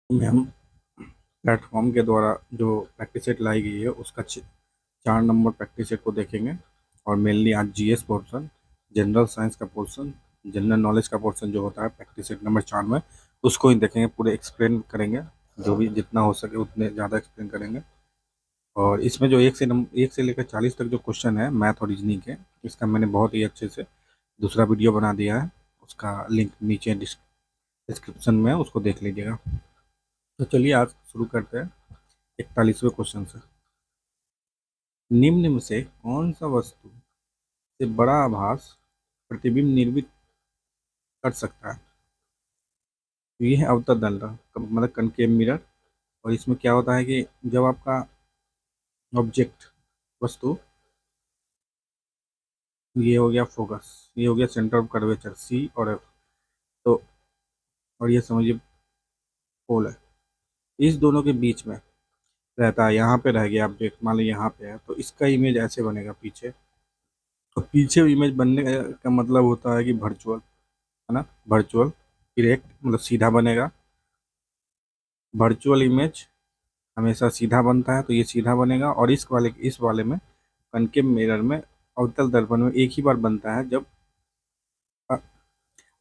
Ma'am, platform के द्वारा जो प्रैक्टिस सेट लाई गई है उसका 4 नंबर प्रैक्टिस सेट को देखेंगे। और मेनली आज जीएस पोर्शन, जनरल साइंस का पोर्शन, जनरल नॉलेज का पोर्शन जो होता है प्रैक्टिस सेट नंबर 4 में, उसको ही देखेंगे। पूरे एक्सप्लेन करेंगे, जो भी जितना हो सके उतने ज़्यादा एक्सप्लेन करेंगे। और इसमें जो 1 से लेकर 40 तक जो क्वेश्चन है मैथ और रीजनिंग के, इसका मैंने बहुत ही अच्छे से दूसरा वीडियो बना दिया है। उसका लिंक नीचे डिस्क्रिप्शन में है, उसको देख लीजिएगा। तो चलिए आज शुरू करते हैं 41वें क्वेश्चन से। निम्न में से कौन सा वस्तु से बड़ा आभास प्रतिबिंब निर्मित कर सकता है? तो ये है अवतल दर्पण, मतलब कनकेव मिरर। और इसमें क्या होता है कि जब आपका ऑब्जेक्ट, वस्तु, ये हो गया फोकस, ये हो गया सेंटर ऑफ कर्वेचर सी और एफ, तो और ये समझिए पोल है, इस दोनों के बीच में रहता है। यहाँ पे रह गया ऑब्जेक्ट, मान लो यहाँ पे है, तो इसका इमेज ऐसे बनेगा पीछे। तो पीछे इमेज बनने का मतलब होता है कि वर्चुअल, है ना, वर्चुअल डायरेक्ट मतलब सीधा बनेगा। वर्चुअल इमेज हमेशा सीधा बनता है, तो ये सीधा बनेगा। और इस वाले में, कनकेव मिरर में, अवतल दर्पण में एक ही बार बनता है जब अ,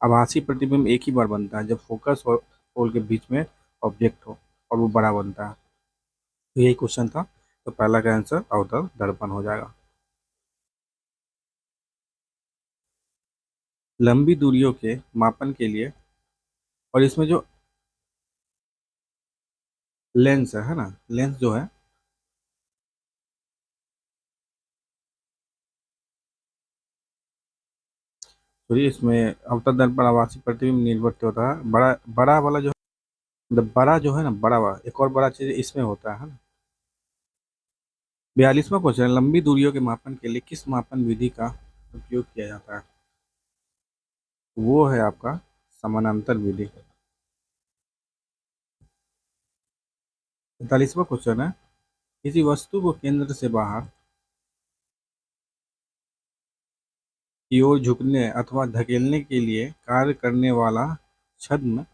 आभासी प्रतिबिंब एक ही बार बनता है जब फोकस और पोल के बीच में ऑब्जेक्ट हो और वो बड़ा बनता है। तो यही क्वेश्चन था, तो पहला का आंसर अवतल दर्पण हो जाएगा। लंबी दूरियों के मापन के लिए, और इसमें जो लेंस है ना, लेंस जो है, तो ये इसमें अवतल दर्पण आभासी प्रतिबिंब निर्भर होता है। बड़ा बड़ा वाला जो, मतलब बड़ा जो है ना, बड़ा वाला एक और बड़ा चीज इसमें होता है ना। 42वां क्वेश्चन, लंबी दूरियों के मापन के लिए किस मापन विधि का उपयोग किया जाता है? वो है आपका समानांतर विधि। 45वां क्वेश्चन है, किसी वस्तु को केंद्र से बाहर की ओर झुकने अथवा धकेलने के लिए कार्य करने वाला छद्म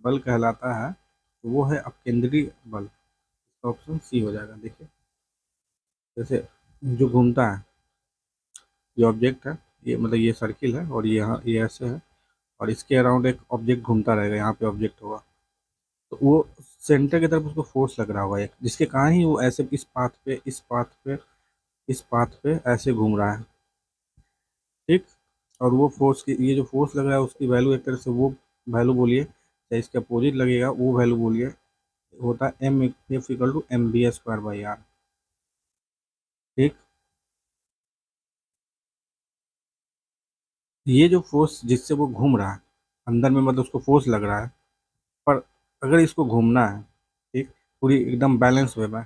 बल कहलाता है। तो वो है अपकेंद्री बल। इसका ऑप्शन सी हो जाएगा। देखिए, जैसे जो घूमता है, ये ऑब्जेक्ट है, ये मतलब ये सर्किल है, और ये यहाँ ये ऐसे है, और इसके अराउंड एक ऑब्जेक्ट घूमता रहेगा, यहाँ पे ऑब्जेक्ट होगा। तो वो सेंटर की तरफ उसको फोर्स लग रहा होगा एक, जिसके कारण ही वो ऐसे इस पाथ पे ऐसे घूम रहा है। ठीक। और वो फोर्स की, ये जो फोर्स लग रहा है उसकी वैल्यू एक तरह से, वो वैल्यू बोलिए, चाहे इसके अपोजिट लगेगा वो वैल्यू बोलिए, होता है F=mv²/r। ठीक। ये जो फोर्स जिससे वो घूम रहा है अंदर में, मतलब उसको फोर्स लग रहा है, पर अगर इसको घूमना है, ठीक, पूरी एकदम बैलेंस वे में,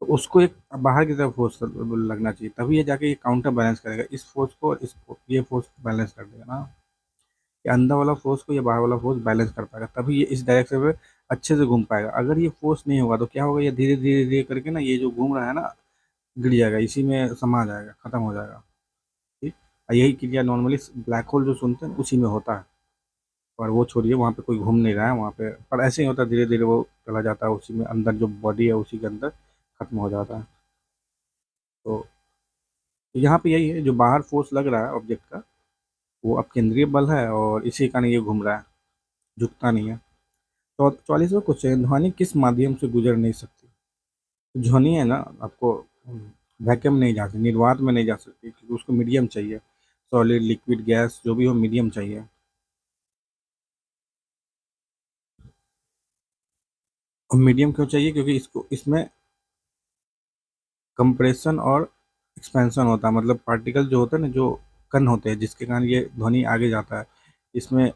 तो उसको एक बाहर की तरफ फोर्स लगना चाहिए, तभी ये जाके ये काउंटर बैलेंस करेगा इस फोर्स को, और इसको ये फोर्स बैलेंस कर देगा ना। ये अंदर वाला फोर्स को, ये बाहर वाला फोर्स बैलेंस कर पाएगा, तभी ये इस डायरेक्शन में अच्छे से घूम पाएगा। अगर ये फोर्स नहीं होगा तो क्या होगा, ये धीरे धीरे धीरे करके ना, ये जो घूम रहा है ना, गिर जाएगा, इसी में समा जाएगा, खत्म हो जाएगा। ठीक। और यही क्रिया नॉर्मली ब्लैक होल जो सुनते हैं उसी में होता है। और वो छोड़िए, वहाँ पे कोई घूम नहीं रहा है वहाँ पे, पर ऐसे ही होता है, धीरे धीरे वो चला जाता है उसी में, अंदर जो बॉडी है उसी के अंदर खत्म हो जाता है। तो यहाँ पे यही है, जो बाहर फोर्स लग रहा है ऑब्जेक्ट का, वो अब केंद्रीय बल है, और इसी कारण ये घूम रहा है, झुकता नहीं है। तो 44वां क्वेश्चन, ध्वनि किस माध्यम से गुजर नहीं सकती? तो ध्वनि है ना आपको, वैक्यूम नहीं जा सकती, निर्वात में नहीं जा सकती, क्योंकि उसको मीडियम चाहिए, सॉलिड लिक्विड गैस जो भी हो, मीडियम चाहिए। और मीडियम क्यों चाहिए? क्योंकि इसको, इसमें कंप्रेशन और एक्सपेंशन होता है, मतलब पार्टिकल जो होता है ना, जो कण होते हैं जिसके कारण ये ध्वनि आगे जाता है, इसमें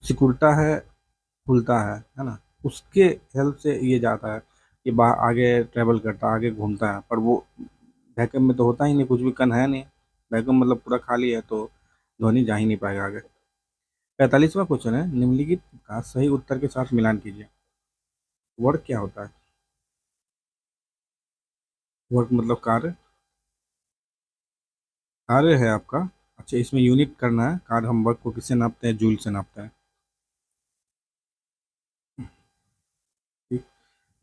सिकुड़ता है, खुलता है ना, उसके हेल्प से ये जाता है, ये बाहर आगे ट्रेवल करता है, आगे घूमता है। पर वो वैक्यूम में तो होता ही नहीं, कुछ भी कण है नहीं, वैक्यूम मतलब पूरा खाली है, तो ध्वनि जा ही नहीं पाएगा आगे। 45वां क्वेश्चन है, निम्नलिखित का सही उत्तर के साथ मिलान कीजिए। वर्क क्या होता है? वर्क मतलब कार्य, कार्य है आपका। अच्छा, इसमें यूनिट करना है, कार्य हम वर्क को किससे नापते हैं? जूल से नापते हैं।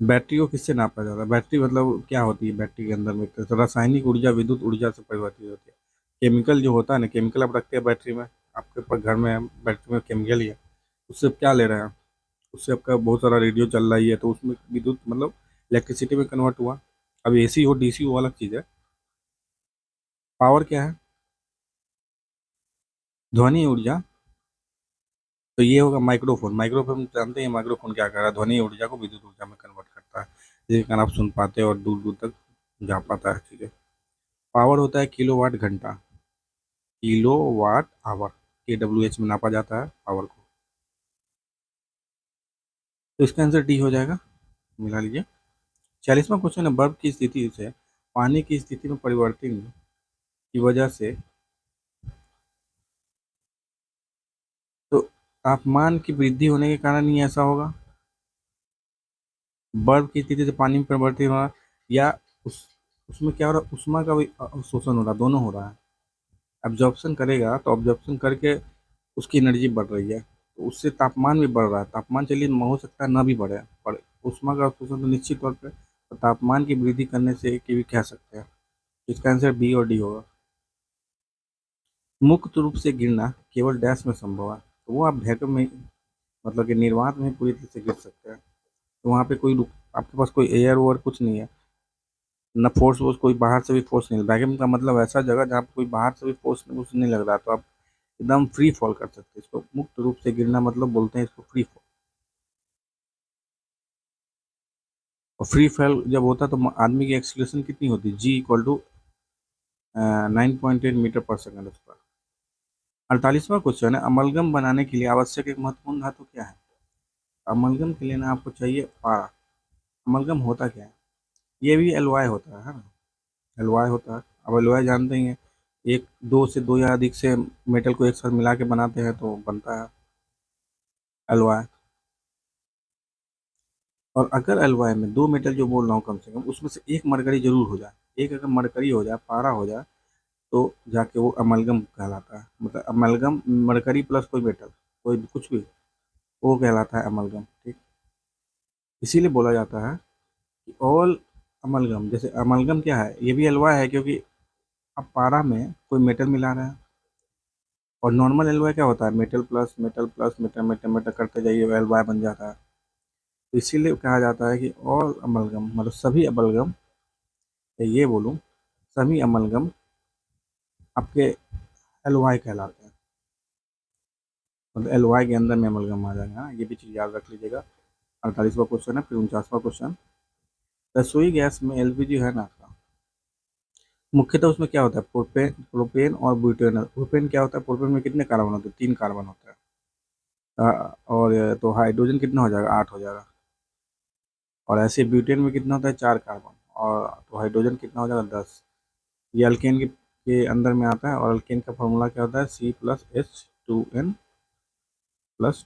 बैटरी को किससे नापा जाता है? बैटरी मतलब क्या होती है? बैटरी के अंदर में तो रासायनिक ऊर्जा विद्युत ऊर्जा से परिवर्तित होती है। केमिकल जो होता है ना, केमिकल आप रखते हैं बैटरी में, आपके पास घर में बैटरी में केमिकल ही है, उससे आप क्या ले रहे हैं? उससे आपका बहुत सारा रेडियो चल रहा ही है, तो उसमें विद्युत मतलब इलेक्ट्रिसिटी में कन्वर्ट हुआ। अब एसी हो डीसी हो अलग चीज़ है। पावर क्या है? ध्वनि ऊर्जा। तो ये होगा माइक्रोफोन। माइक्रोफोन जानते हैं माइक्रोफोन क्या कर रहा है? ध्वनि ऊर्जा को विद्युत ऊर्जा में कन्वर्ट करता है, जिसके कारण आप सुन पाते हैं और दूर दूर तक जा पाता है चीज़ें। पावर होता है किलोवाट घंटा, किलो वाट आवर, KWH में नापा जाता है पावर को। तो इसका आंसर डी हो जाएगा, मिला लीजिए। 40वां क्वेश्चन है, बर्फ की स्थिति से पानी की स्थिति में परिवर्तन की वजह से तो तापमान की वृद्धि होने के कारण ही ऐसा होगा। बर्फ की स्थिति से पानी में परिवर्तन हो रहा है, या उस उसमें क्या हो रहा है, उष्मा का भी अवशोषण हो रहा है, दोनों हो रहा है। एब्जॉर्प्शन करेगा तो ऑब्जॉर्प्शन करके उसकी एनर्जी बढ़ रही है, तो उससे तापमान भी बढ़ रहा है। तापमान चलिए हो सकता है ना भी बढ़े, पर उष्मा का अवशोषण तो निश्चित तौर पे तो तापमान की वृद्धि करने से की भी कह सकते हैं। इसका आंसर बी और डी होगा। मुक्त रूप से गिरना केवल डैश में संभव है, तो वो आप वैक्यूम में मतलब कि निर्वात में पूरी तरह से गिर सकते हैं। तो वहाँ पे कोई आपके पास कोई एयर ओवर कुछ नहीं है, न फोर्स वोर्स, कोई बाहर से भी फोर्स नहीं। वैक्यूम का मतलब ऐसा जगह जहाँ पे कोई बाहर से भी फोर्स कुछ नहीं लग रहा, तो आप एकदम फ्री फॉल कर सकते हैं। इसको मुक्त रूप से गिरना मतलब बोलते हैं इसको फ्री फॉल। और फ्री फॉल जब होता है तो आदमी की एक्सीलरेशन कितनी होती है? G = 9.8 मीटर पर सेकंड स्क्वायर। 48वां क्वेश्चन है, अमलगम बनाने के लिए आवश्यक एक महत्वपूर्ण धातु क्या है? अमलगम के लिए ना आपको चाहिए पारा। अमलगम होता क्या है? ये भी एलवाई होता है ना? एलवाई होता है। अब एलवाई जानते ही हैं, एक दो से दो या अधिक से मेटल को एक साथ मिला के बनाते हैं तो बनता है एलवाई। और अगर एलवाई में दो मेटल जो बोल रहा हूँ कम से कम, उसमें से एक मरकरी जरूर हो जाए, एक अगर मरकरी हो जाए, पारा हो जाए, तो जाके वो अमलगम कहलाता है। मतलब अमलगम मरकरी प्लस कोई मेटल, कोई भी कुछ भी, वो कहलाता है अमलगम। ठीक, इसीलिए बोला जाता है कि ऑल अमलगम। जैसे अमलगम क्या है, ये भी एलवाई है, क्योंकि आप पारा में कोई मेटल मिला रहे हैं। और नॉर्मल एलवाई क्या होता है, metal plus metal plus metal metal metal करते जाइए, एलवाई बन जाता है। तो इसीलिए कहा जाता है कि ऑल अमलगम मतलब सभी अमलगम, या ये बोलूँ सभी अमलगम आपके एलवाई कहलाते हैं। मतलब एलवाई के अंदर में अमलगम आ जाएगा। हाँ, ये भी चीज़ याद रख लीजिएगा। 48वां क्वेश्चन है। फिर 49वां क्वेश्चन, रसोई गैस में LPG है ना आपका, मुख्यतः उसमें क्या होता है? प्रोपेन प्रोपेन और ब्यूटेन। प्रोपेन क्या होता है? प्रोपेन में कितने कार्बन होते हैं? 3 कार्बन होता है। और तो हाइड्रोजन कितना हो जाएगा? 8 हो जाएगा। और ऐसे ब्यूटेन में कितना होता है? 4 कार्बन। और तो हाइड्रोजन कितना हो जाएगा? 10। ये अल्केन के अंदर में आता है, और अल्केन का फॉर्मूला क्या होता है? C+H2N+2।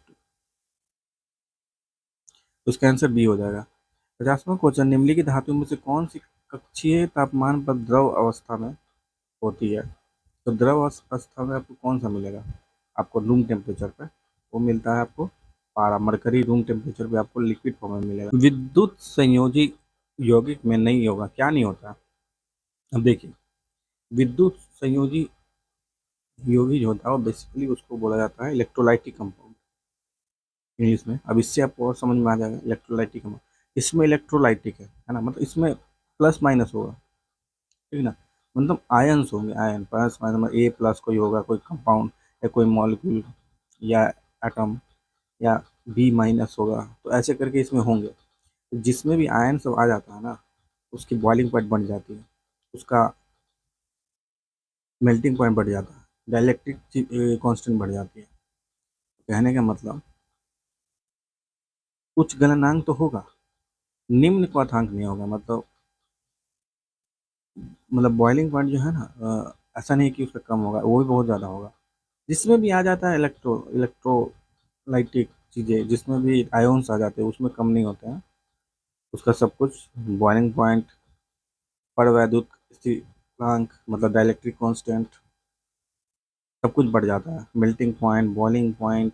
तो इसका आंसर बी हो जाएगा। 50वां क्वेश्चन, निम्नलिखित धातु में से कौन सी कक्षीय तापमान पर द्रव अवस्था में होती है? तो द्रव अवस्था में आपको कौन सा मिलेगा? आपको रूम टेम्परेचर पे वो मिलता है आपको पारा। मरकरी रूम टेम्परेचर पे आपको लिक्विड फॉर्म में मिलेगा। विद्युत संयोजी यौगिक में नहीं होगा, क्या नहीं होता? अब देखिए, विद्युत संयोजी यौगिक जो होता है वो बेसिकली उसको बोला जाता है इलेक्ट्रोलाइटिक कंपाउंड इंग्लिश में। अब इससे आपको और समझ में आ जाएगा इलेक्ट्रोलाइटिक कंपाउंड। इसमें इलेक्ट्रोलाइटिक है ना, मतलब इसमें प्लस माइनस होगा, ठीक है ना? मतलब आयन्स होंगे, आयन प्लस माइनस, मतलब A+ कोई होगा, कोई कंपाउंड या कोई मॉलिक्यूल या एटम, या B- होगा, तो ऐसे करके इसमें होंगे। तो जिसमें भी आयन सब आ जाता है ना, उसकी बॉइलिंग पॉइंट बढ़ जाती है, उसका मेल्टिंग पॉइंट बढ़ जाता है, डाइलेक्ट्रिक कांस्टेंट बढ़ जाती है। कहने का मतलब उच्च गलनांक तो होगा, निम्न क्वथनांक नहीं होगा। मतलब बॉइलिंग पॉइंट जो है ना, ऐसा नहीं कि उसका कम होगा, वो भी बहुत ज़्यादा होगा। जिसमें भी आ जाता है इलेक्ट्रोलाइटिक चीज़ें, जिसमें भी आयोन्स आ जाते हैं, उसमें कम नहीं होते हैं। उसका सब कुछ बॉइलिंग पॉइंट, परवैद्युत स्थिरांक मतलब डाइलेक्ट्रिक कांस्टेंट, सब कुछ बढ़ जाता है। मेल्टिंग पॉइंट, बॉइलिंग पॉइंट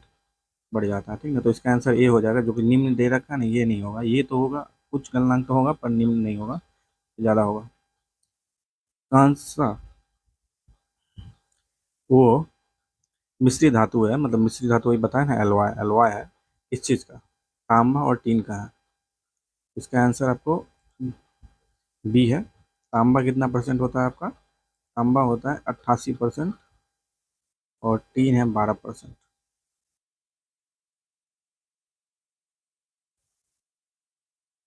बढ़ जाता है, ठीक है। तो इसका आंसर ए हो जाएगा, जो कि निम्न दे रखा है ना, ये नहीं होगा, ये तो होगा उच्च गलनांक तो होगा पर निम्न नहीं होगा, ज़्यादा होगा। कांसा वो मिश्री धातु है, मतलब मिश्री धातु वही बताया ना, एलवाय एलवाय है इस चीज़ का, तांबा और टीन का है। इसका आंसर आपको बी है। तांबा कितना परसेंट होता है आपका? तांबा होता है 88% और टीन है 12%।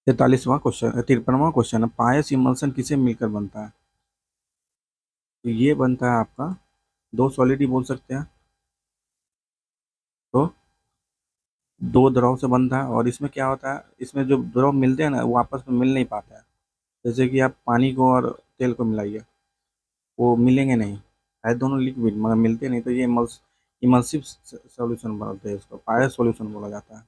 43वां क्वेश्चन, 53वां क्वेश्चन है, पायस इमल्सन किसे मिलकर बनता है? तो ये बनता है आपका, दो सॉलिड ही बोल सकते हैं, तो दो द्रव से बनता है। और इसमें क्या होता है, इसमें जो द्रव मिलते हैं ना वो आपस में मिल नहीं पाते हैं। जैसे कि आप पानी को और तेल को मिलाइए, वो मिलेंगे नहीं, है दोनों लिक्विड मगर मिलते नहीं, तो ये इमल्सिव सॉल्यूशन बोलते हैं, इसको पायस सॉल्यूशन बोला जाता है।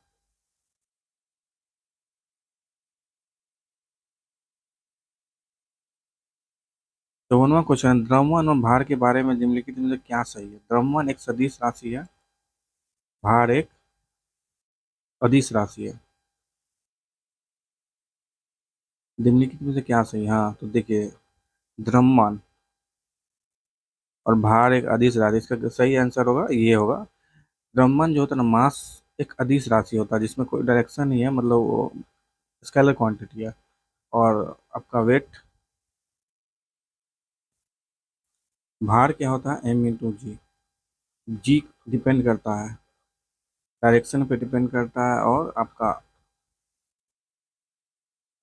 54वां क्वेश्चन, द्रव्यमान और भार के बारे में निम्नलिखित में से क्या सही है? द्रव्यमान एक सदिश राशि है, भार एक अदिश राशि है। निम्नलिखित में से क्या सही है? हाँ तो देखिए, द्रव्यमान और भार एक अदिश राशि, इसका सही आंसर होगा ये होगा। द्रव्यमान जो होता है ना, मास एक अदिश राशि होता है जिसमें कोई डायरेक्शन नहीं है, मतलब वो स्केलर क्वांटिटी है। और आपका वेट, भार क्या होता है? एम इंटू जी। जी डिपेंड करता है, डायरेक्शन पे डिपेंड करता है, और आपका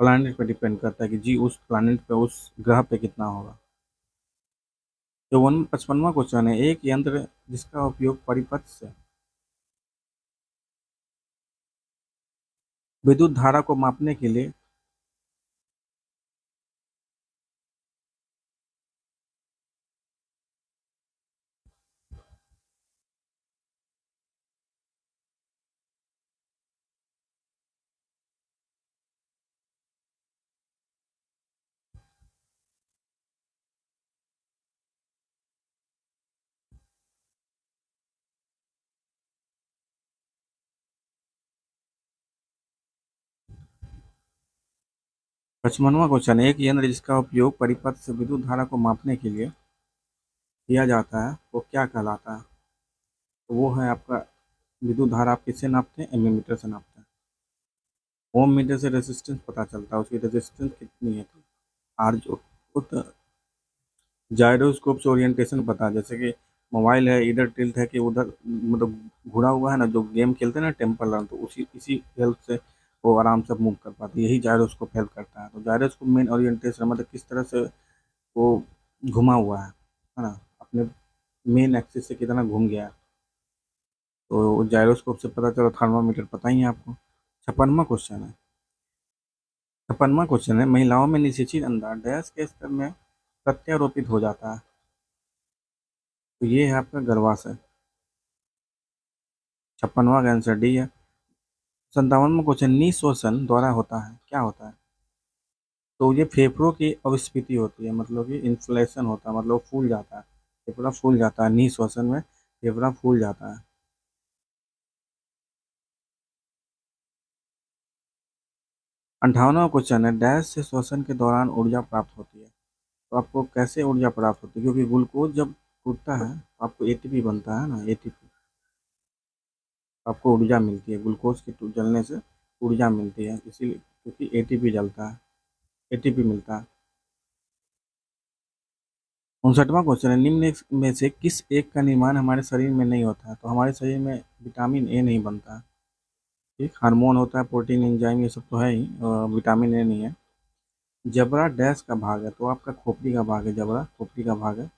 प्लानिट पे डिपेंड करता है कि जी उस प्लानिट पे, उस ग्रह पे कितना होगा। तो 55वां क्वेश्चन है, एक यंत्र जिसका उपयोग परिपथ से विद्युत धारा को मापने के लिए। 55वां क्वेश्चन है, एक यंत्र जिसका उपयोग परिपथ से विद्युत धारा को मापने के लिए किया जाता है वो क्या कहलाता है? तो वो है आपका, विद्युत धारा आप किससे नापते हैं? एमीमीटर से नापते हैं। ओम मीटर से रेजिस्टेंस पता चलता है, उसकी रेजिस्टेंस कितनी है। आर जो जायरोस्कोप से ओरिएंटेशन पता है, जैसे कि मोबाइल है, इधर टिल्ट है कि उधर, मतलब घुरा हुआ है ना, जो गेम खेलते हैं ना टेम्पल रन, तो उसी इसी हेल्प से वो आराम से मूव कर पाती है, यही जायरोस्कोप हेल्प करता है। तो जायरोस्कोप मेन ओरिएंटेशन मतलब किस तरह से वो घुमा हुआ है ना, अपने मेन एक्सिस से कितना घूम गया है, तो जायरोस्कोप से पता चला। थर्मामीटर पता ही है आपको। 56वां क्वेश्चन है, 56वां क्वेश्चन है, महिलाओं में निषेचित अंडा डैश के स्तर में प्रत्यारोपित हो जाता है? तो ये है आपका गर्भाशय। 56वां का आंसर डी है। 57वां क्वेश्चन, निःश्वसन द्वारा होता है, क्या होता है? तो ये फेफड़ों की अविस्फीति होती है, मतलब कि इन्फ्लेशन होता है, मतलब वो फूल जाता है, फेफड़ा फूल जाता है, निःश्वसन में फेफड़ा फूल जाता है। 58वां क्वेश्चन है, डैश से श्वसन के दौरान ऊर्जा प्राप्त होती है? तो आपको कैसे ऊर्जा प्राप्त होती है? क्योंकि ग्लूकोज जब टूटता है तो आपको एटीपी बनता है ना, एटीपी, आपको ऊर्जा मिलती है, ग्लूकोज के जलने से ऊर्जा मिलती है, इसीलिए क्योंकि एटीपी जलता है, एटीपी मिलता है। 59वां क्वेश्चन है, निम्न में से किस एक का निर्माण हमारे शरीर में नहीं होता है? तो हमारे शरीर में विटामिन ए नहीं बनता है। ठीक, हार्मोन होता है, प्रोटीन, एंजाइम, ये सब तो है ही, विटामिन ए नहीं है। जबड़ा डैश का भाग है? तो आपका खोपड़ी का भाग है, जबड़ा खोपड़ी का भाग है।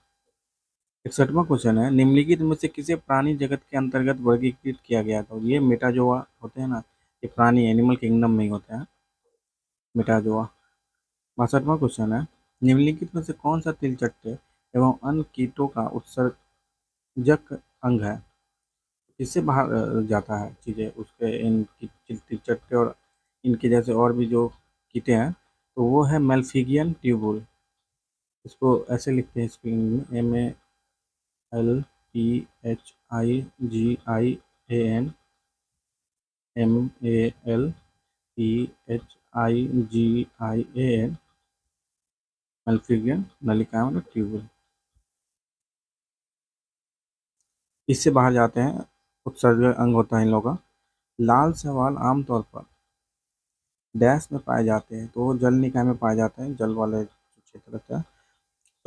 61वां क्वेश्चन है, निम्नलिखित में से किसे प्राणी जगत के अंतर्गत वर्गीकृत किया गया? तो ये मेटाजोआ होते हैं ना, ये प्राणी एनिमल किंगडम में ही होते हैं, मेटाजोआ। 62वां क्वेश्चन है, निम्नलिखित में से कौन सा तिलचट्टे एवं अन्य कीटों का उत्सर्जक अंग है? किससे बाहर जाता है चीज़ें उसके, इन तिलचट्टे और इनके जैसे और भी जो कीटे हैं, तो वो है मेल्फिगियन ट्यूबुल। इसको ऐसे लिखते हैं स्पेलिंग में, MALPHIGIAN, MELPHIGIAN, मेल्फिगियन नलिकाएं मतलब ट्यूबुल। इससे बाहर जाते हैं, उत्सर्जक अंग होता है इन लोगों का। लाल शैवाल आमतौर पर डैश में पाए जाते हैं, तो वो जल निकाय में पाए जाते हैं, जल वाले क्षेत्र रहता है।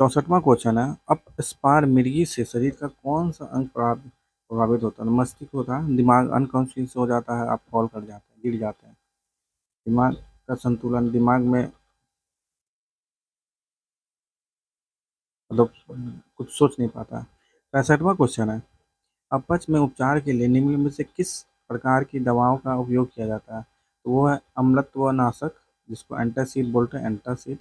64वां क्वेश्चन है, अपस्पार मिर्गी से शरीर का कौन सा अंग प्रभावित होता है? मस्तिष्क होता है, दिमाग अनकॉन्शियस हो जाता है, आप फॉल कर जाते हैं, गिर जाते हैं, दिमाग का संतुलन, दिमाग में मतलब कुछ सोच नहीं पाता। 65वां क्वेश्चन है, अपच में उपचार के लिए निम्न में से किस प्रकार की दवाओं का उपयोग किया जाता है? तो वो है अम्लत्व नाशक, जिसको एंटासिड बोलते हैं, एंटासिड।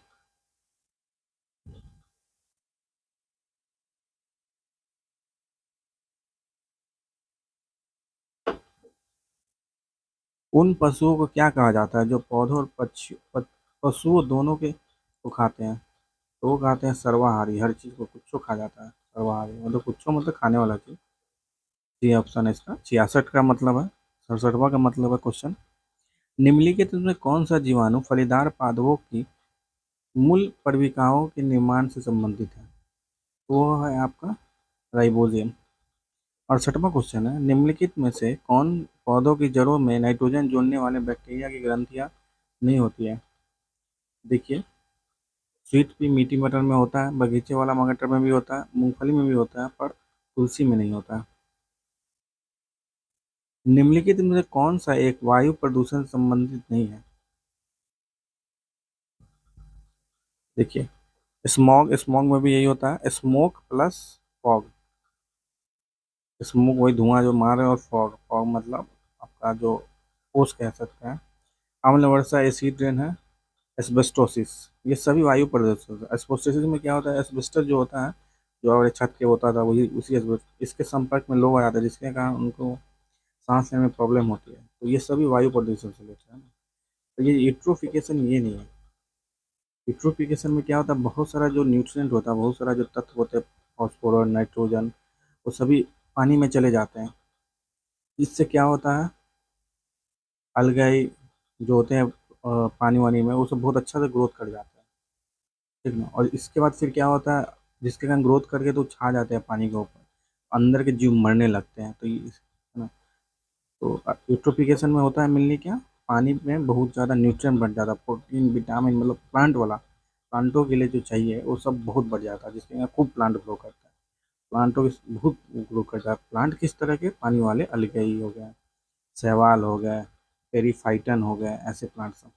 उन पशुओं को क्या कहा जाता है जो पौधों और पशुओं दोनों के को खाते हैं? तो वो खाते हैं सर्वाहारी, हर चीज को कुछ खा जाता है सर्वाहारी, मतलब कुछ मतलब खाने वाला चीज। ये ऑप्शन है इसका। 66 का मतलब है, 67वां का मतलब है क्वेश्चन, निम्नलिखित में कौन सा जीवाणु फलीदार पादपों की मूल परविकाओं के निर्माण से संबंधित है? तो वो है आपका राइबोजेम। 68वां क्वेश्चन है, निम्नलिखित में से कौन पौधों की जड़ों में नाइट्रोजन जोड़ने वाले बैक्टीरिया की ग्रंथियां नहीं होती है? देखिए, स्वीट पी मीठी मटर में होता है, बगीचे वाला मटर में भी होता है, मूंगफली में भी होता है, पर तुलसी में नहीं होता है। निम्नलिखित में से कौन सा एक वायु प्रदूषण से संबंधित नहीं है? देखिए, स्मॉग, स्मॉग में भी यही होता है, स्मोक प्लस फॉग। स्मोक वही धुआं जो मार है, और फॉग, फॉग मतलब आपका जो ओस कह सकते हैं। अम्ल वर्षा, एसिड रेन है, एस्बेस्टोसिस, ये सभी वायु प्रदूषण है। एस्बेस्टोसिस में क्या होता है, एस्बेस्टस जो होता है, जो हमारे छत के होता था, वही उसी इसके संपर्क में लोग आ जाते हैं, जिसके कारण उनको सांस लेने में प्रॉब्लम होती है। तो ये सभी वायु प्रदूषण से लेते हैं ना। तो ये यूट्रोफिकेशन ये नहीं है। यूट्रोफिकेशन में क्या होता है, बहुत सारा जो न्यूट्रिएंट होता है, बहुत सारा जो तत्व होते हैं, फॉस्फोरस, नाइट्रोजन, वो सभी पानी में चले जाते हैं। इससे क्या होता है, अलगाई जो होते हैं पानी वानी में, वो सब बहुत अच्छा से ग्रोथ कर जाते हैं, ठीक ना। और इसके बाद फिर क्या होता है, जिसके कारण ग्रोथ करके तो छा जाते हैं पानी के ऊपर, अंदर के जीव मरने लगते हैं। तो ये है ना। तो यूट्रोफिकेशन में होता है मिलने क्या, पानी में बहुत ज़्यादा न्यूट्रिएंट बढ़ जाता है, प्रोटीन विटामिन, मतलब प्लांट वाला, प्लांटों के लिए जो चाहिए वो सब बहुत बढ़ जाता है, जिसके कारण खूब प्लांट ग्रो करता है। प्लांटों की बहुत ग्रो करता है। प्लांट किस तरह के, पानी वाले, अलगेई हो गए, शैवाल हो गए, पेरीफाइटन हो गए, ऐसे प्लांट सब।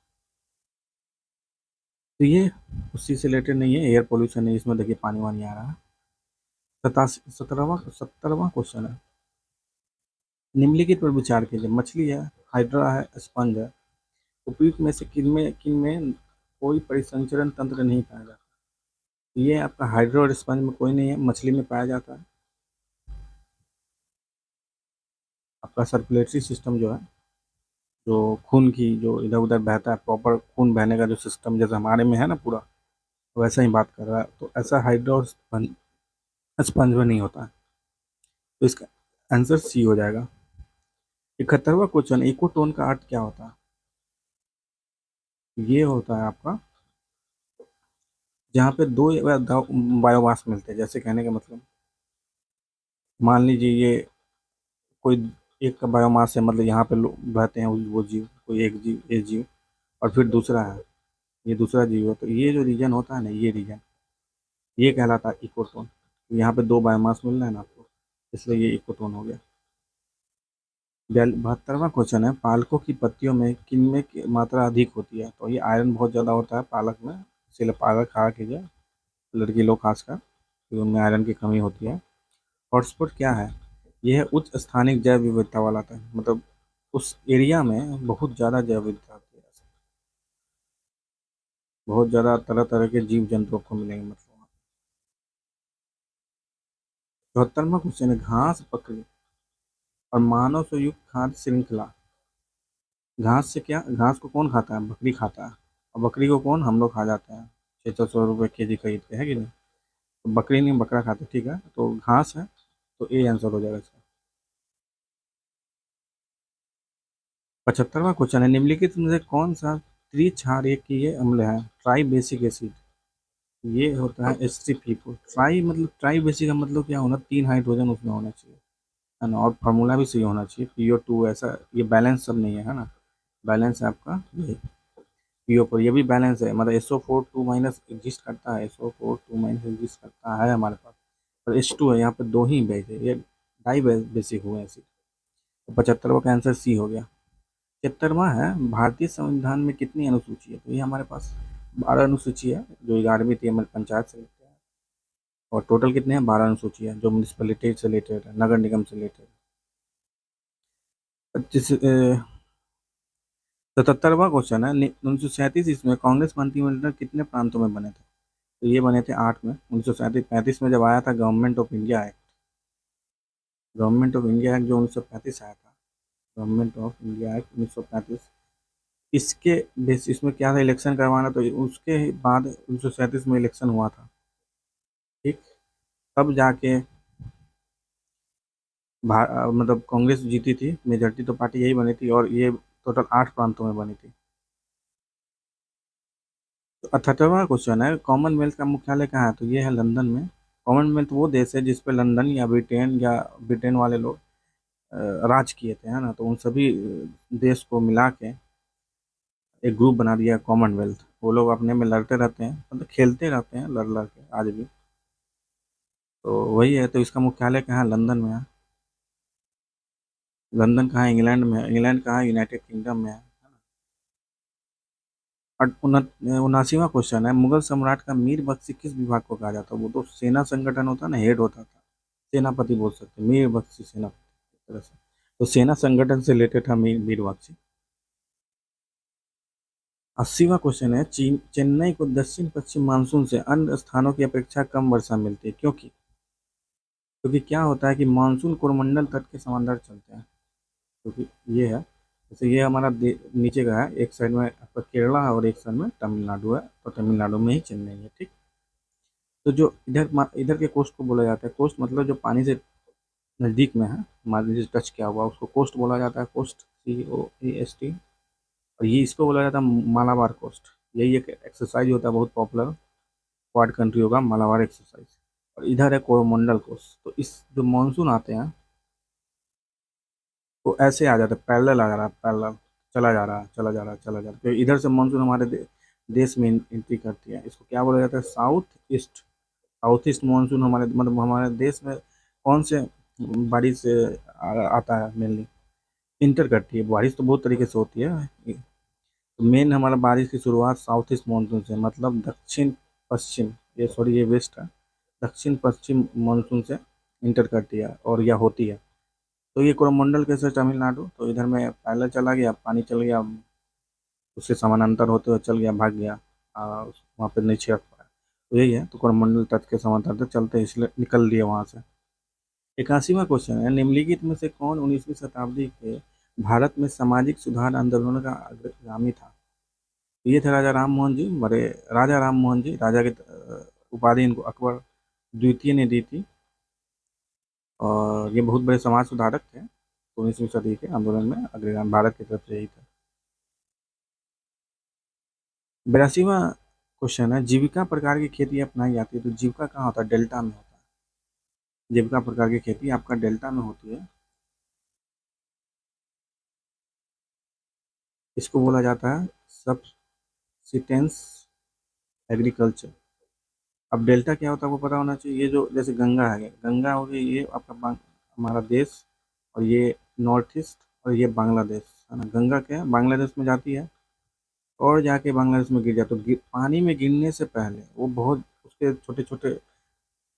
तो ये उसी से रिलेटेड नहीं है, एयर पोल्यूशन है इसमें, देखिए पानी वानी आ रहा है। 70वां क्वेश्चन है, निम्नलिखित पर विचार कीजिए, मछली है, हाइड्रा है, स्पंज है, उपयुक्त में से किन में कोई परिसंचरण तंत्र नहीं पाया जाता? ये आपका हाइड्रा और स्पंज में कोई नहीं है, मछली में पाया जाता है। आपका सर्कुलेटरी सिस्टम जो है, जो खून की जो इधर उधर बहता है, प्रॉपर खून बहने का जो सिस्टम जैसे हमारे में है ना पूरा, वैसा ही बात कर रहा है। तो ऐसा हाइड्रा और स्पंज स्पंज में नहीं होता है। तो इसका आंसर सी हो जाएगा। 71वां क्वेश्चन, इकोटोन का अर्थ क्या होता है? ये होता है आपका, जहाँ पे दो बायोमास मिलते हैं, जैसे कहने का मतलब, मान लीजिए ये कोई एक का बायोमास है, मतलब यहाँ पे लोग बहते हैं, वो जीव, कोई एक जीव, और फिर दूसरा है, ये दूसरा जीव है, तो ये जो रीजन होता है ना, ये रीजन, ये कहलाता है इकोटोन। यहाँ पे दो बायोमास मिल रहा है ना आपको, इसलिए ये इकोटोन हो गया। 72वां क्वेश्चन है, पालकों की पत्तियों में किनमें की मात्रा अधिक होती है? तो ये आयरन बहुत ज़्यादा होता है पालक में, इसीलिए पालक खा कीजिए, लड़की लोग खासकर, क्योंकि उनमें आयरन की कमी होती है। हॉटस्पॉट क्या है? यह है उच्च स्थानिक जैव विविधता वाला था, मतलब उस एरिया में बहुत ज़्यादा जैव विविधता होती है, बहुत ज़्यादा तरह तरह के जीव जंतुओं को मिलेंगे मतलब। 74वां क्वेश्चन है, घास, बकरी और मानव से युक्त खाद्य श्रृंखला। घास से क्या, घास को कौन खाता है? बकरी खाता है। और बकरी को कौन, हम लोग खा जाते हैं, 600 रुपये केजी खरीद के, है कि नहीं? तो बकरी नहीं, बकरा खाते, ठीक है, तो घास है, तो ए आंसर हो जाएगा इसका। 75वां क्वेश्चन है, निम्नलिखित में से कौन सा त्रिक्षारकीय अम्ल है? Try basic acid. ये होता है H3PO। ट्राई मतलब ट्राई बेसिक का मतलब क्या होना, 3 हाइड्रोजन उसमें होना चाहिए, है ना, और फार्मूला भी सही होना चाहिए, PO2 ऐसा, ये बैलेंस सब नहीं है ना, बैलेंस है आपका ये पीओ पर, ये भी बैलेंस है, मतलब SO4 2 माइनस एग्जिस्ट करता है, SO4 2 माइनस एग्जिस्ट करता है हमारे पास, और H2 है, यहाँ पे दो ही बेस है, ये डाई बेसिक हुए ऐसे। तो 75वां का आंसर सी हो गया। 73वां है, भारतीय संविधान में कितनी अनुसूची है? तो ये हमारे पास 12 अनुसूची है, जो 11वीं थी हमारे पंचायत से लेते हैं, और टोटल कितने हैं? 12 अनुसूची है, जो म्यूनिसिपैलिटी से रिलेटेड है, नगर निगम से रिलेटेड। 77वां क्वेश्चन है, 1937 ईस्वी में कांग्रेस मंत्रिमंडल कितने प्रांतों में बने थे? तो ये बने थे 8 में। 1935 में जब आया था government of India act, government of India act जो 1935 आया था, गवर्नमेंट ऑफ इंडिया एक्ट 1935, इसके बेस इसमें क्या था, इलेक्शन करवाना, तो उसके बाद 1937 में इलेक्शन हुआ था, ठीक, तब जाके मतलब कांग्रेस जीती थी, मेजोरिटी तो पार्टी यही बनी थी, और ये टोटल 8 प्रांतों में बनी थी। तो 78वां क्वेश्चन है, कॉमनवेल्थ का मुख्यालय कहाँ है? तो ये है लंदन में। कॉमनवेल्थ वो देश है जिसपे लंदन या ब्रिटेन वाले लोग राज किए थे, है ना, तो उन सभी देश को मिला के एक ग्रुप बना दिया कॉमनवेल्थ। वो लोग अपने में लड़ते रहते हैं, मतलब खेलते रहते हैं, लड़ लड़ के आज भी। तो वही है, तो इसका मुख्यालय कहाँ है? लंदन में है। लंदन कहाँ है? इंग्लैंड में है। इंग्लैंड कहाँ है? यूनाइटेड किंगडम में है। और 79वां क्वेश्चन है, मुगल सम्राट का मीर बख्शी किस विभाग को कहा जाता है? वो तो सेना संगठन होता है ना, हेड होता था, सेनापति बोल सकते हैं, मीर बख्शी सेनापति एक तरह से, तो सेना संगठन से रिलेटेड था मीर बख्शी। 80वां क्वेश्चन है, चेन्नई को दक्षिण पश्चिम मानसून से अन्य स्थानों की अपेक्षा कम वर्षा मिलती है, क्योंकि क्योंकि क्या होता है कि मानसून कोरमंडल तट के समांतर चलते हैं, क्योंकि ये है, जैसे ये हमारा नीचे का है, एक साइड में आपका केरला है और एक साइड में तमिलनाडु है, तो तमिलनाडु में ही चेन्नई है, ठीक। तो जो इधर के कोस्ट को बोला जाता है, कोस्ट मतलब जो पानी से नज़दीक में है, मान लीजिए टच किया हुआ, उसको कोस्ट बोला जाता है, कोस्ट, COAST। और ये इसको बोला जाता है मालाबार कोस्ट। यही एक एक्सरसाइज होता है बहुत पॉपुलर, क्वाड कंट्री होगा मालाबार एक्सरसाइज। और इधर है कोरोमंडल कोस्ट। तो इस जो मानसून आते हैं वो ऐसे आ जाता है, पैरेलल आ जा रहा है, पैरेलल चला जा रहा है, चला जा रहा है, चला जा रहा है, तो इधर से मानसून हमारे देश में एंट्री करती है। इसको क्या बोला जाता है? साउथ ईस्ट मानसून हमारे, मतलब हमारे देश में कौन से बारिश से आता है मेनली, इंटर करती है। बारिश तो बहुत तरीके से होती है, तो मेन हमारा बारिश की शुरुआत साउथ ईस्ट मानसून से, मतलब दक्षिण पश्चिम, ये सॉरी ये वेस्ट है, दक्षिण पश्चिम मानसून से इंटर करती है और यह होती है। तो ये कोरोमंडल कैसे? तमिलनाडु, तो इधर में पहले चला गया, पानी चल गया, उससे समानांतर होते हुए चल गया, भाग गया, वहाँ पे नहीं छिड़क पाया, तो यही है, तो कोरोमंडल तट के समानांतर चलते इसलिए निकल लिए वहाँ से। 81वां क्वेश्चन है, निम्नलिखित में से कौन 19वीं शताब्दी के भारत में सामाजिक सुधार आंदोलन का अग्रगामी था? ये थे राजा राम मोहन जी, बड़े राजा राम मोहन जी, राजा की उपाधि इनको अकबर द्वितीय ने दी थी, और ये बहुत बड़े समाज सुधारक थे। 19वीं सदी के आंदोलन में अग्रगामी भारत की तरफ से यही था। 82वां क्वेश्चन है, जीविका प्रकार की खेती अपनाई जाती है? तो जीविका कहाँ होता है? डेल्टा में होता है। जीविका प्रकार की खेती आपका डेल्टा में होती है, इसको बोला जाता है सबसिस्टेंस एग्रीकल्चर। अब डेल्टा क्या होता है आपको पता होना चाहिए। ये जो जैसे गंगा है, गंगा हो गई, ये आपका हमारा देश, और ये नॉर्थ ईस्ट, और ये बांग्लादेश, है ना। गंगा क्या है? बांग्लादेश में जाती है और जाके बांग्लादेश में गिर जाती है, तो पानी में गिरने से पहले वो बहुत उसके छोटे छोटे